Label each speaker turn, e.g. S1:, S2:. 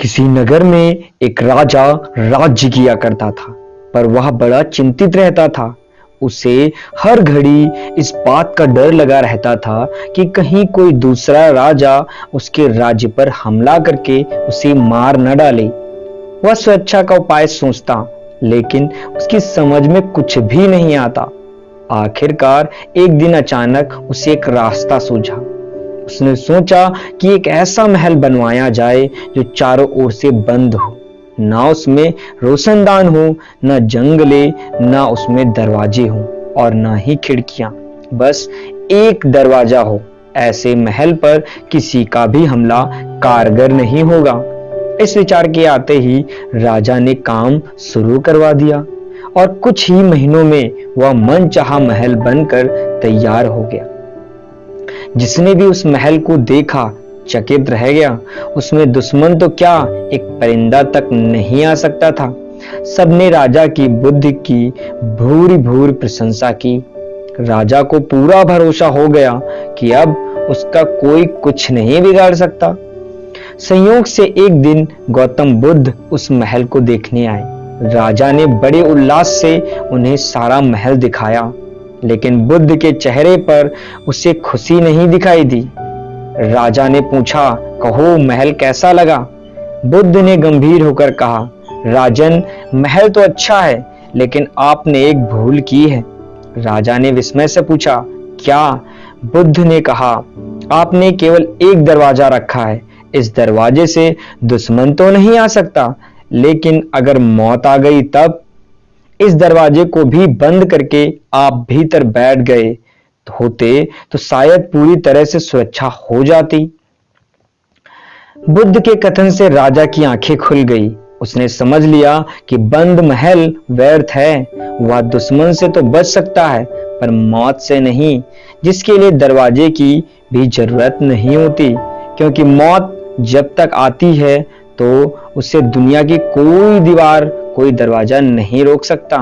S1: किसी नगर में एक राजा राज्य किया करता था, पर वह बड़ा चिंतित रहता था। उसे हर घड़ी इस बात का डर लगा रहता था कि कहीं कोई दूसरा राजा उसके राज्य पर हमला करके उसे मार न डाले। वह सुरक्षा का उपाय सोचता, लेकिन उसकी समझ में कुछ भी नहीं आता। आखिरकार एक दिन अचानक उसे एक रास्ता सूझा। उसने सोचा कि एक ऐसा महल बनवाया जाए जो चारों ओर से बंद हो, ना उसमें रोशनदान हो, ना जंगले, ना उसमें दरवाजे हो और ना ही खिड़कियां, बस एक दरवाजा हो। ऐसे महल पर किसी का भी हमला कारगर नहीं होगा। इस विचार के आते ही राजा ने काम शुरू करवा दिया और कुछ ही महीनों में वह मनचाहा महल बनकर तैयार हो गया। जिसने भी उस महल को देखा चकित रह गया। उसमें दुश्मन तो क्या, एक परिंदा तक नहीं आ सकता था। सबने राजा की बुद्धि की भूरी भूरी प्रशंसा की। राजा को पूरा भरोसा हो गया कि अब उसका कोई कुछ नहीं बिगाड़ सकता। संयोग से एक दिन गौतम बुद्ध उस महल को देखने आए। राजा ने बड़े उल्लास से उन्हें सारा महल दिखाया, लेकिन बुद्ध के चेहरे पर उसे खुशी नहीं दिखाई दी। राजा ने पूछा, कहो महल कैसा लगा? बुद्ध ने गंभीर होकर कहा, राजन, महल तो अच्छा है, लेकिन आपने एक भूल की है। राजा ने विस्मय से पूछा, क्या? बुद्ध ने कहा, आपने केवल एक दरवाजा रखा है। इस दरवाजे से दुश्मन तो नहीं आ सकता, लेकिन अगर मौत आ गई तब? इस दरवाजे को भी बंद करके आप भीतर बैठ गए होते तो शायद पूरी तरह से सुरक्षा हो जाती। बुद्ध के कथन से राजा की आंखें खुल गई। उसने समझ लिया कि बंद महल व्यर्थ है। वह दुश्मन से तो बच सकता है, पर मौत से नहीं, जिसके लिए दरवाजे की भी जरूरत नहीं होती, क्योंकि मौत जब तक आती है तो उसे दुनिया की कोई दीवार, कोई दरवाजा नहीं रोक सकता।